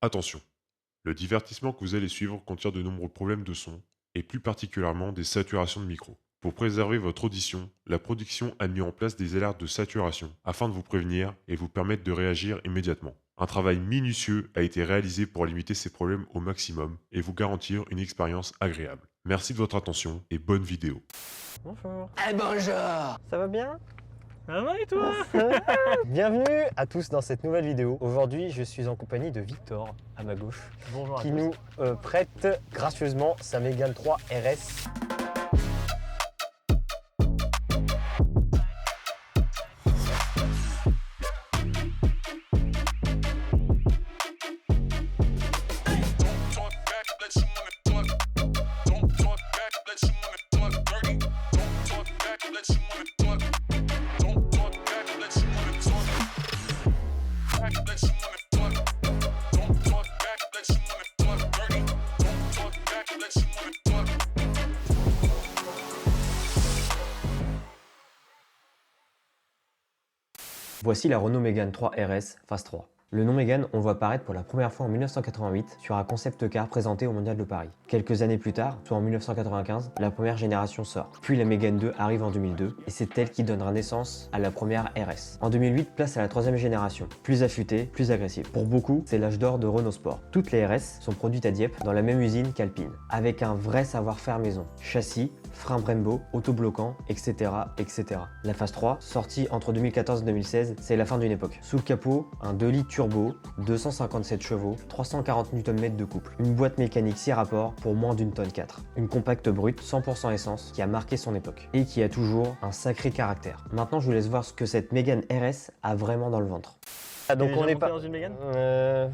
Attention, le divertissement que vous allez suivre contient de nombreux problèmes de son, et plus particulièrement des saturations de micro. Pour préserver votre audition, la production a mis en place des alertes de saturation afin de vous prévenir et vous permettre de réagir immédiatement. Un travail minutieux a été réalisé pour limiter ces problèmes au maximum et vous garantir une expérience agréable. Merci de votre attention et bonne vidéo. Bonjour. Eh bonjour. Ça va bien? Ça va et toi? Bienvenue à tous dans cette nouvelle vidéo. Aujourd'hui, je suis en compagnie de Victor, à ma gauche, Bonjour à qui tous. nous prête gracieusement sa Mégane 3 RS. Voici la Renault Mégane 3 RS Phase 3. Le nom Mégane, on le voit apparaître pour la première fois en 1988 sur un concept car présenté au Mondial de Paris. Quelques années plus tard, soit en 1995, la première génération sort. Puis la Mégane 2 arrive en 2002 et c'est elle qui donnera naissance à la première RS. En 2008, place à la troisième génération, plus affûtée, plus agressive. Pour beaucoup, c'est l'âge d'or de Renault Sport. Toutes les RS sont produites à Dieppe dans la même usine qu'Alpine, avec un vrai savoir-faire maison. Châssis, frein Brembo, autobloquant, etc., etc. La phase 3, sortie entre 2014 et 2016, c'est la fin d'une époque. Sous le capot, un 2 litres turbo, 257 chevaux, 340 Nm de couple. Une boîte mécanique 6 rapports pour moins d'une tonne 4. Une compacte brute 100% essence qui a marqué son époque et qui a toujours un sacré caractère. Maintenant, je vous laisse voir ce que cette Mégane RS a vraiment dans le ventre. Ah, donc T'es on déjà est monté pas... dans une Mégane?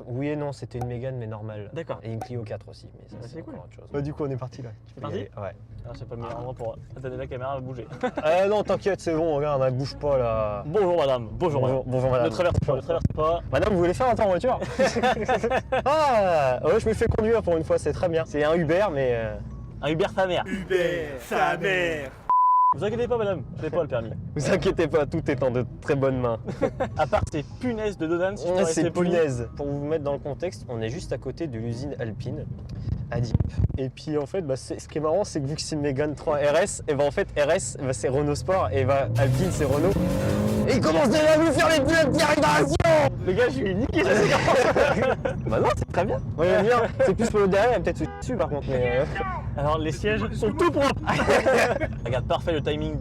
Oui et non, c'était une Mégane mais normale. D'accord. Et une Clio 4 aussi, mais ça Ah, c'est c'est cool. encore autre chose. Bah, du coup on est parti là. Tu peux y Parti aller. Ouais. Ah, c'est pas le meilleur endroit pour attendre la caméra à bouger. Non t'inquiète, c'est bon, regarde, elle bouge pas là. Bonjour madame, bonjour madame. Bonjour madame. Ne traverse pas, ne traverse pas. Madame, vous voulez faire un tour en voiture? Ah ouais, je me fais conduire pour une fois, c'est très bien. C'est un Uber mais... Un Uber sa mère. Uber sa mère. Vous inquiétez pas madame, je n'ai pas le permis. Vous inquiétez pas, tout est en de très bonnes mains. À part ces punaises de Dodan, si je peux C'est rester poli. punaise. Pour vous mettre dans le contexte, on est juste à côté de l'usine Alpine à Dieppe. Et puis en fait, ce qui est marrant, c'est que vu que c'est une Mégane 3 RS, et ben en fait RS c'est Renault Sport et Alpine c'est Renault. Et il commence déjà à vous faire les pilotes de réparation. Le gars, je lui ai niqué ça. Bah non, c'est très bien. Moi j'aime bien. C'est plus pour le derrière, il y a peut-être dessus par contre. Mais Alors les sièges sont tout propres. Regarde, parfait le timing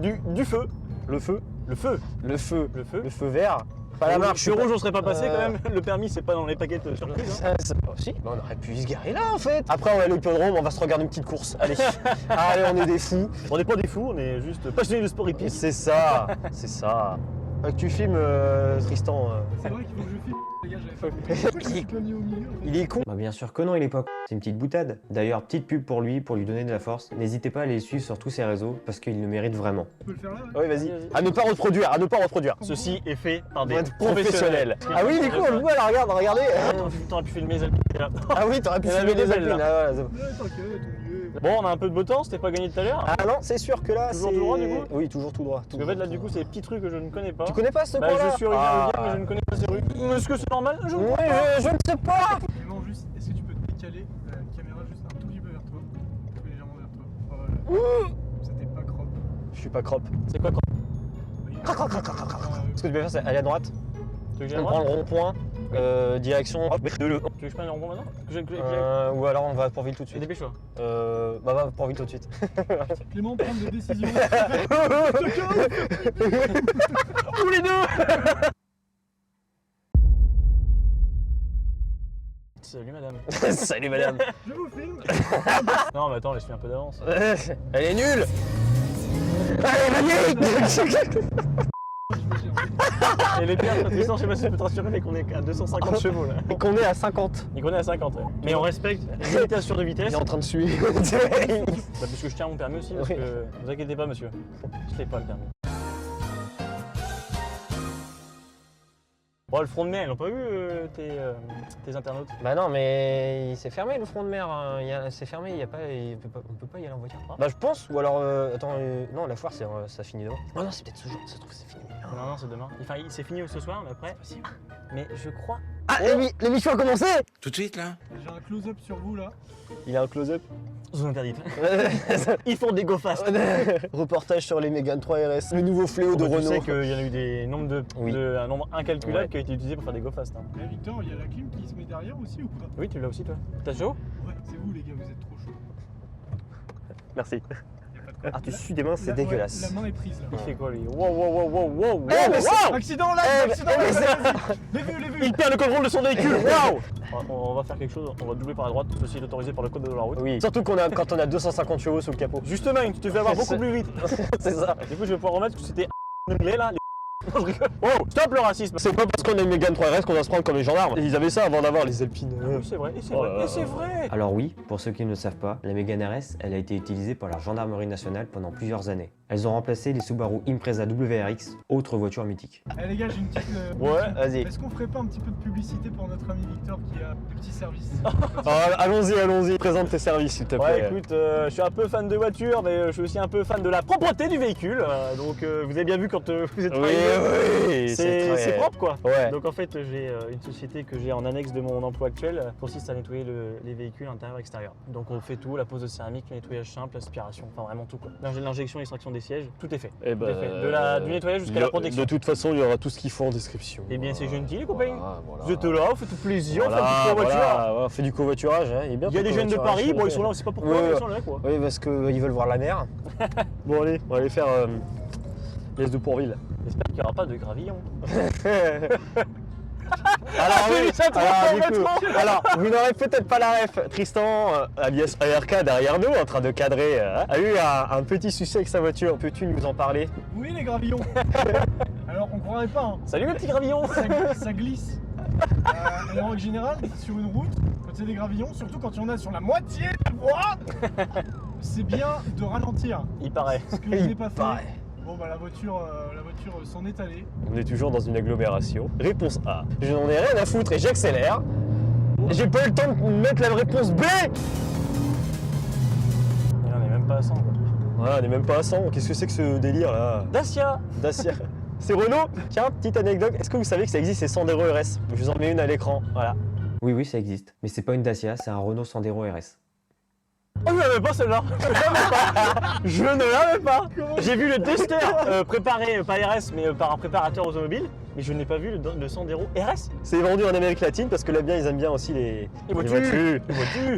du feu. le feu, Le feu. le feu, Le feu. le feu vert. Pas la marque. Je suis rouge, on serait pas passé quand même. Le permis, c'est pas dans les paquets de surprise. Hein. Si, bah on aurait pu se garer là en fait. Après on va aller au hippodrome, on va se regarder une petite course. Allez, allez, on est des fous. On n'est pas des fous, on est juste passionnés de sport hippique. C'est ça, c'est ça. Que tu filmes Tristan. C'est vrai qu'il faut que je filme, les gars, j'avais pas compris. Je l'ai mis au milieu. Il est con. Bah bien sûr que non, il est pas con. C'est une petite boutade. D'ailleurs, petite pub pour lui, pour lui donner de la force. N'hésitez pas à aller le suivre sur tous ses réseaux parce qu'il le mérite vraiment. Tu peux le faire là? Oui, vas-y. Vas-y. À ne pas reproduire, à ne pas reproduire. Ceci est fait par Pour des être professionnel. Ah oui, du coup, on le voit là, regarde, regardez. T'aurais pu filmer les Alpines là. Ah oui, t'aurais pu Il y en filmer avait des des belles, Alpines. Ah, ouais, Ouais, t'inquiète, on y est. Bon, on a un peu de beau temps, c'était pas gagné tout à l'heure. ah non, c'est sûr que là, Toujours c'est... tout droit, du coup Oui, toujours tout droit. Parce qu'en fait, là, du coup, c'est des petits trucs que je ne connais pas. Tu connais pas ce Bah, coin-là? je suis originaire de Dieppe, mais je ne connais pas ces rues. Est-ce que c'est normal? Je ne Oui, crois pas. je ne sais pas. Clément, juste, est-ce que tu peux te décaler la caméra juste un tout petit peu vers toi? Un peu légèrement vers toi. Voilà. Ça t'est pas crop. Je suis pas crop. C'est quoi, quoi? Ce que tu peux faire, c'est aller à droite. Tu veux que j'aille à On prend droite? le rond-point, direction de le. Tu veux que je prenne le rond maintenant? Ou alors on va pour ville tout de suite. Dépêche-toi. Bah va pour ville tout de suite. Clément, prendre des décisions. Tous les deux! Salut madame. Salut madame. Je vous filme. Non, mais attends, laisse-lui un peu d'avance. Elle est nulle. Allez, magnifique. Et les pires, Tristan, je sais pas si je peux te rassurer, mais qu'on est à 250 chevaux là. Et qu'on est à 50. Il connaît à 50, ouais. Mais on respecte les limitations de vitesse. Il est en train de suivre. Bah, parce que je tiens à mon permis aussi, parce Oui. que vous inquiétez pas monsieur, je l'ai pas le permis. Bon, le front de mer, ils l'ont pas vu tes internautes? Bah non, mais c'est fermé le front de mer. Hein. C'est fermé, y a pas, on peut pas y aller en voiture. Bah je pense, ou alors attends, non la foire ça finit demain. Oh non, c'est peut-être ce jour, ça se trouve c'est fini. Non, non, c'est demain. Enfin, c'est fini ce soir, mais après. Mais je crois Ah, les missions ont commencé. Tout de suite là? J'ai un close-up sur vous là. Il a un close-up. Zone interdite. Ils font des go fast. Reportage sur les Mégane 3 RS. Le nouveau fléau de Renault. Tu sais qu'il y en a eu des nombres un nombre incalculable qui a été utilisé pour faire des go fast. Hein. Eh, Victor, il y a la clim qui se met derrière aussi ou pas? Oui, tu l'as aussi toi. T'as chaud? Ouais, c'est vous les gars, vous êtes trop chaud. Merci. Y a pas de quoi. Ah, tu suis des mains, c'est La- dégueulasse. Ouais, la main est prise là. Il fait quoi lui? Wow. Accident là, accident mais là, vas-y. Les vues. Il perd le contrôle de son véhicule. Waouh! On va faire quelque chose, on va doubler par la droite, ceci est autorisé par le code de la route. Oui. Surtout quand on a 250 chevaux sous le capot. Justement, tu te fais avoir beaucoup plus vite. C'est ça. Du coup, je vais pouvoir remettre que c'était anglais là. Non, je rigole. Wow, stop le racisme. C'est pas parce qu'on a une Mégane 3 RS qu'on va se prendre comme les gendarmes. Ils avaient ça avant d'avoir les Alpines. Oui, c'est vrai, et c'est vrai, et c'est vrai. Alors oui, pour ceux qui ne le savent pas, la Mégane RS, elle a été utilisée par la gendarmerie nationale pendant plusieurs années. Elles ont remplacé les Subaru Impreza WRX, autre voiture mythique. Eh les gars, j'ai une petite. Ouais, vas-y. Est-ce qu'on ferait pas un petit peu de publicité pour notre ami Victor qui a des petits services? Allons-y, présente tes services s'il te plaît. Ouais, écoute, je suis un peu fan de voiture, mais je suis aussi un peu fan de la propreté du véhicule. Donc vous avez bien vu quand vous êtes arrivé. Oui, c'est propre quoi. Ouais. Donc en fait, j'ai une société que j'ai en annexe de mon emploi actuel, consiste à nettoyer les véhicules intérieur et extérieur. Donc on fait tout, la pose de céramique, le nettoyage simple, l'aspiration, enfin vraiment tout quoi. L'injection, l'extraction des sièges, tout est fait. Et ben, tout est fait. Du nettoyage jusqu'à la protection. De toute façon, il y aura tout ce qu'il faut en description. Eh bien c'est gentil les copains. Voilà. Vous êtes là, vous faites tout plaisir, Voilà, on fait du covoiturage. voilà, on fait du covoiturage. Hein. Il y a des jeunes de Paris, bon ils sont là, on sait pas pourquoi, mais ils sont là quoi. Oui, parce qu'ils veulent voir la mer. Bon, allez, on va aller faire l'Est de Pourville. J'espère qu'il n'y aura pas de gravillon. Alors oui, complètement. alors vous n'aurez peut-être pas la ref. Tristan, alias ARK derrière nous, en train de cadrer, a eu un petit souci avec sa voiture. Peux-tu nous en parler? Oui, les gravillons. Alors, on croirait pas, hein. Salut mes petits gravillons. Ça glisse. Et en règle générale, sur une route, quand il y a des gravillons, surtout quand il y en a sur la moitié de la voie, c'est bien de ralentir. Il paraît. Ce que je n'ai pas fait. Bon bah la voiture s'en est allée. On est toujours dans une agglomération. Réponse A. Je n'en ai rien à foutre et j'accélère. J'ai pas eu le temps de mettre la réponse B. On est même pas à 100 quoi. Voilà, on est même pas à 100. Qu'est-ce que c'est que ce délire là? Dacia. Dacia. C'est Renault. Tiens, petite anecdote. Est-ce que vous savez que ça existe ces Sandero RS? Je vous en mets une à l'écran. Voilà. Oui, ça existe. Mais c'est pas une Dacia, c'est un Renault Sandero RS. Oh, je l'avais pas celle-là. Je ne l'avais pas. J'ai vu le Duster préparé, pas RS, mais par un préparateur automobile. Mais je n'ai pas vu le Sandero RS. C'est vendu en Amérique latine parce que là-bas ils aiment bien aussi les voitures.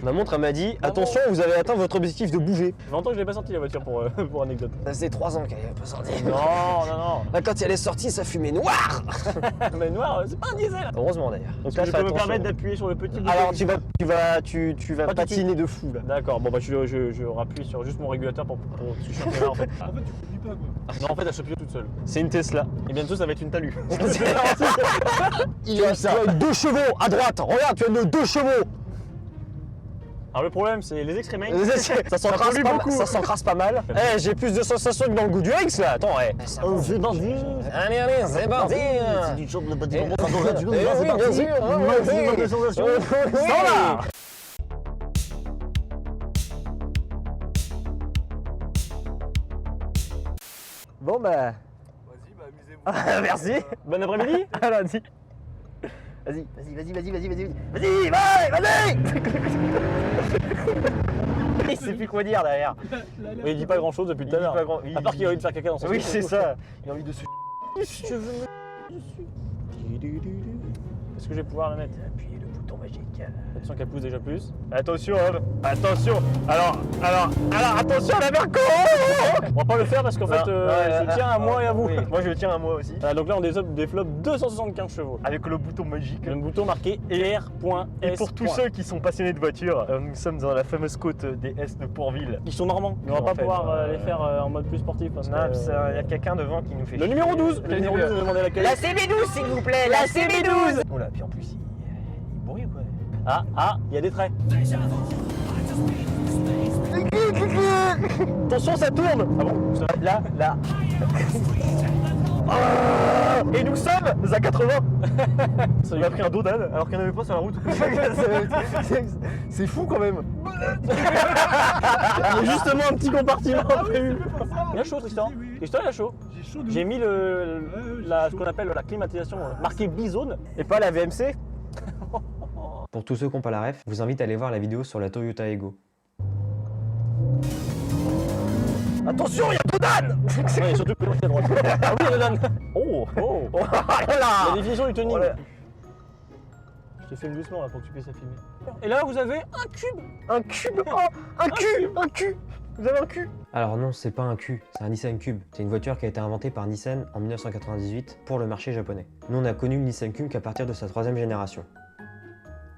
Ma montre elle m'a dit attention, vous avez atteint votre objectif de bouger. Ça fait longtemps que je l'ai pas sorti la voiture pour anecdote. Ça faisait 3 ans qu'elle n'est pas sortie. Non. Là, quand elle est sortie, ça fumait noir. Mais noir, c'est pas un diesel. Heureusement d'ailleurs. Donc Je peux me permettre d'appuyer sur le petit bouton. Alors tu vas Pas patiner de fou là. D'accord, bon bah je rappuie sur juste mon régulateur pour parce que je suis un peu là en fait. En fait, tu conduis pas quoi. Non, en fait elle se plie toute seule. C'est une Tesla. Et bientôt ça va être une talus. Tu as 2 chevaux à droite. Regarde, tu as 2 chevaux. Alors le problème c'est les extrémates. Ça s'encrasse pas mal. Eh, j'ai plus de sensations que dans le goût du X là. Attends, C'est parti. Allez, c'est parti. C'est du chaud de petit moment quand on Eh oui, bien sûr. là. Bon bah. Vas-y, bah amusez-vous. Merci. Bon après-midi. Alors dis. Vas-y. Il sait plus quoi dire derrière. Mais il dit pas grand chose depuis tout à l'heure. À part qu'il a envie de faire caca dans son Oui, slip. c'est ça. Il a envie de se. Je veux me dessus. Est-ce que je vais pouvoir la mettre? Appuyer le bouton magique. Attention qu'elle pousse déjà plus. Attention, homme. Attention. Alors, attention à la Merco. On va pas le faire parce qu'en fait je tiens à moi et à vous. Oui, moi je tiens à moi aussi. Donc là on développe 275 chevaux. Avec le bouton magique. Le bouton marqué R.S. Et pour tous ceux qui sont passionnés de voitures, nous sommes dans la fameuse côte des S de Pourville. Ils sont normands. On va En pas fait, pouvoir les faire en mode plus sportif parce Non, que. il y a quelqu'un devant qui nous fait Le chier. numéro 12. Le numéro 12 a demandé l'accueil. La CB12 s'il vous plaît, la CB12. Oula, puis en plus il bourre quoi. Il y a des traits. Attention, ça tourne. Ah bon? Là. Et nous sommes à 80. Ça lui a pris un dos d'âne alors qu'il n'y en avait pas sur la route. C'est fou quand même. Il y a justement un petit compartiment prévu. Il y a chaud, Tristan. Oui, oui. Tristan, il a chaud. J'ai chaud de J'ai mis Ouais, ce qu'on appelle la climatisation marquée bizone. Et pas la VMC. Pour tous ceux qui n'ont pas la ref, je vous invite à aller voir la vidéo sur la Toyota Ego. Attention, il y a Dodan. Ouais, surtout que c'est à droite. Ah oui, il y a Dodan. Oh, Oh, voilà. la définition du tuning. Oh là. Je te filme doucement là pour que tu puisses la filmer. Et là, vous avez un cube. Un cube. Oh, un cul. Vous avez un cul? Alors non, c'est pas un Q, c'est un Nissan Cube. C'est une voiture qui a été inventée par Nissan en 1998 pour le marché japonais. Nous, on a connu le Nissan Cube qu'à partir de sa 3e génération.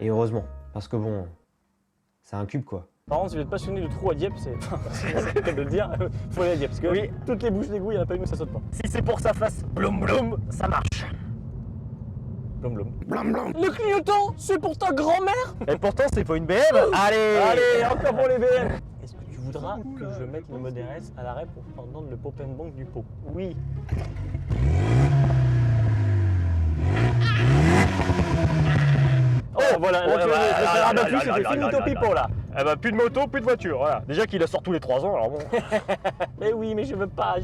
Et heureusement, parce que bon, c'est un Cube quoi. Par contre, si vous êtes passionné de trous à Dieppe, c'est le cas de le dire, faut aller à Dieppe. Parce que Oui. toutes les bouches d'égout, il n'y en a pas une où ça saute pas. Si c'est pour que ça fasse bloum bloum, ça marche. Blum blum. Le clignotant, c'est pour ta grand-mère. Et pourtant, c'est pas une BM. Allez. Allez, encore pour les BM. Est-ce que tu voudras que je mette le mode RS à l'arrêt pour entendre le pop and bang du pot? Oui. Oh, voilà, là, tu vois, je vais faire un peu plus, là, j'ai fini au pipo là. Eh ben, plus de moto, plus de voiture, voilà. Déjà qu'il la sort tous les 3 ans, alors bon. Mais oui, mais je veux pas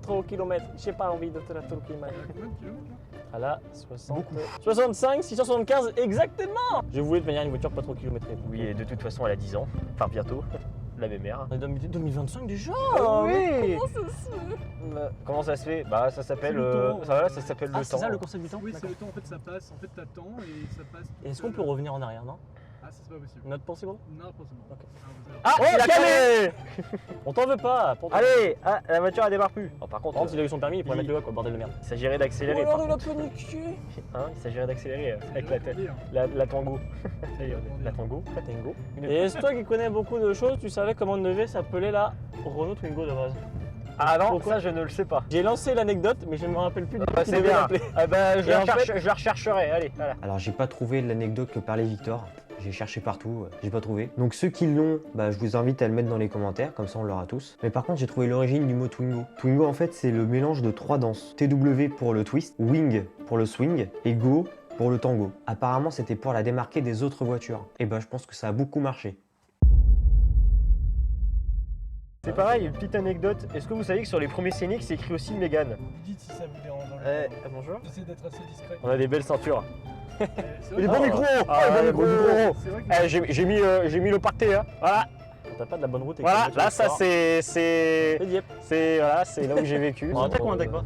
trop kilomètres. J'ai pas envie de te la trop kilomètres. Combien de kilomètres là Ah là, 60, 65, 675, exactement. Je voulais de manière une voiture pas trop kilométrée. Oui, et de toute façon, elle a 10 ans. Enfin, bientôt. La même mère. On est 2025 déjà. Oui. Comment ça se fait? Comment ça se fait? Bah, ça s'appelle C'est le temps. ça s'appelle Ah, le c'est temps. ça le concept du temps? Oui, c'est D'accord. le temps, en fait ça passe, en fait t'attends et ça passe. Et est-ce qu'on peut revenir en arrière, non? Ah, ça, c'est pas possible. Not possible? Non, possible. Ok. Ah, Oh, il a calé. On t'en veut pas. Pour Allez, ah, la voiture elle démarre plus. Oh, par contre, Par contre, il a eu son permis, il pourrait il- mettre le haut, quoi, bordel de merde. il s'agirait d'accélérer. Oh, par alors, il a contre. paniqué. Hein, il s'agirait d'accélérer avec la tête. hein. La Tango. Ça y est, la Tango. Tango. Et est-ce toi qui connais beaucoup de choses, tu savais comment devait s'appeler la Renault Twingo de base? Ah non, Pourquoi ça je ne le sais pas. J'ai lancé l'anecdote, mais je ne me rappelle plus du Bah, qui c'est devait bien. l'appeler. Ah bah, je Et en fait- la rechercherai, allez, voilà. Alors j'ai pas trouvé l'anecdote que parlait Victor, j'ai cherché partout, j'ai pas trouvé. Donc ceux qui l'ont, bah, je vous invite à le mettre dans les commentaires, comme ça on l'aura tous. Mais par contre j'ai trouvé l'origine du mot Twingo. Twingo en fait c'est le mélange de 3 danses. TW pour le twist, Wing pour le swing et Go pour le tango. Apparemment c'était pour la démarquer des autres voitures. Et bah je pense que ça a beaucoup marché. C'est pareil, une petite anecdote. Est-ce que vous savez que sur les premiers scéniques, c'est écrit aussi Mégane? Dites si ça vous dérange dans le Bonjour. J'essaie d'être assez discret. On a des belles ceintures. C'est vrai Les que- bons micros. Ah, les les bons bons micros. C'est vrai que J'ai mis le parquet, hein. Voilà, T'as pas de la bonne route. avec voilà. la voiture Là, de ça sport. c'est Dieppe. c'est là où j'ai vécu. On attaque ou on attaque pas?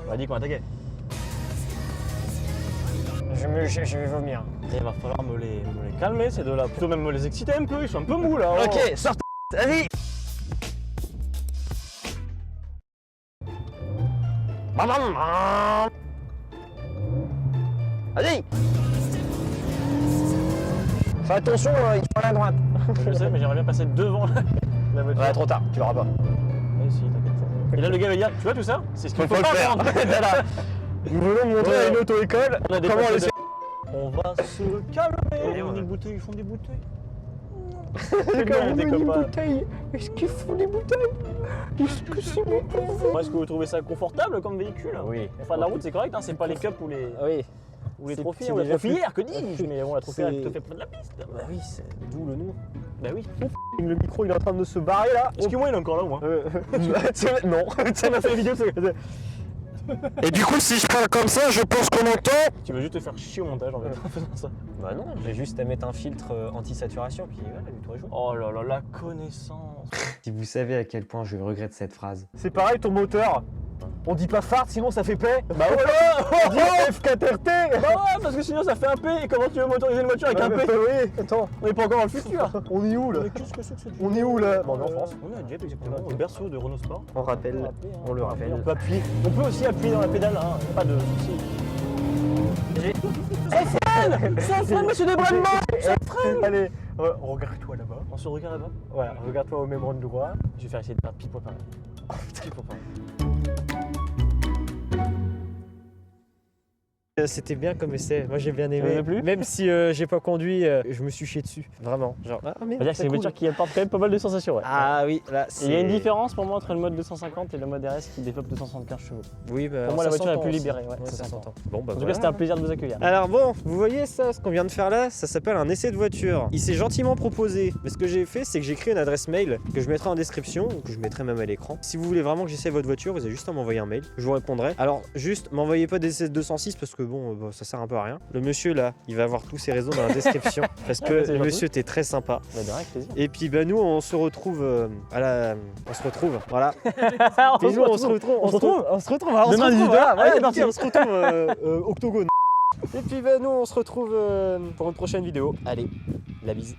On a dit qu'on attaquait. Je vais vomir. Il va falloir me les calmer, ces deux-là. Plutôt même me les exciter un peu, ils sont un peu mous là. oh. Ok, sortez. Vas-y. Vas-y. Fais attention, ils sont à la droite. Je sais, mais j'aimerais bien passer devant la voiture. Ouais, trop tard, tu l'auras pas. Ouais, si, t'inquiète. Et là, le gars va dire, tu vois tout ça? C'est ce qu'il faut Faut le pas faire. rendre. Voilà. Nous venons montrer à une auto-école On a des comment passes laisser. On va se calmer. Et Ils font voilà. des bouteilles, ils font des bouteilles. C'est bien, des copains. bouteilles. Est-ce qu'ils font des bouteilles? Est-ce que c'est bon? Est-ce que vous trouvez ça confortable comme véhicule? Oui. Enfin, la route, c'est correct, hein, c'est pas les cups ou les, Oui. ou les C'est- trophies, c'est ou la déjà trophière, que dis-je? Mais bon, la trophière, c'est- elle te fait près de la piste. Bah oui, c'est d'où le nom. Bah oui. Le micro il est en train de se barrer là. Est-ce que moi, il est encore là, moi? Non. Ça m'a fait une vidéo, Et du coup, si je parle comme ça, je pense qu'on entend. Tu veux juste te faire chier au montage en fait en faisant ça. Bah non, j'ai juste à mettre un filtre anti-saturation, puis voilà, tout est jour. Oh là là, la connaissance. Si vous savez à quel point je regrette cette phrase. C'est pareil ton moteur. On dit pas fart sinon ça fait paix. Bah voilà. On dit F4RT. Bah ouais, parce que sinon ça fait un P. Et comment tu veux motoriser une voiture avec un P? Oui, attends, On est pas encore dans le futur. on est où là? Mais qu'est-ce que c'est que cette On est où là? Bon, on est en France. On est à Dieppe exactement, au berceau de Renault Sport. On rappelle, on le rappelle. On peut appuyer. On peut aussi appuyer dans la pédale, hein. Y a pas de souci. Ça freine, monsieur des bras de main. Ça freine. Allez, regarde-toi là-bas. On se regarde là-bas. Voilà, regarde-toi au même endroit. Je vais faire essayer de faire pile pour pareil. Pile pour pareil. C'était bien comme essai, moi j'ai bien Ça vous aimé. a plu Même si j'ai pas conduit, je me suis chié dessus. Vraiment. Genre, ah On va dire que c'est une voiture qui apporte quand même pas mal de sensations, ouais. Ah oui, là Et c'est. il y a une différence pour moi entre le mode 250 et le mode RS qui développe 275 chevaux. Oui, bah, Pour moi, la ça voiture est s'entend plus aussi. libérée, ouais, Ouais, ça ça s'entend. s'entend. Bon, bah En tout voilà. cas, c'était un plaisir de vous accueillir. Alors bon, vous voyez ça, ce qu'on vient de faire là, ça s'appelle un essai de voiture. Il s'est gentiment proposé, mais ce que j'ai fait, c'est que j'ai créé une adresse mail que je mettrai en description, ou que je mettrai même à l'écran. Si vous voulez vraiment que j'essaie votre voiture, vous avez juste à m'envoyer un mail, je vous répondrai. Alors juste, m'envoyez pas des essais de 206 parce que bon, bah, ça sert un peu à rien. Le monsieur là, il va avoir tous ses réseaux dans la description parce Ah, que c'est gentil. monsieur, t'es très sympa. Bah, de rien, avec plaisir. Et puis bah nous, on se retrouve on se retrouve, voilà. on Puis nous, on se retrouve, on se retrouve. on se retrouve, voilà, on se Demain, retrouve, 18h, voilà, allez, ouais, parti. on se retrouve Octogone. Et puis bah nous, on se retrouve pour une prochaine vidéo. Allez, la bise.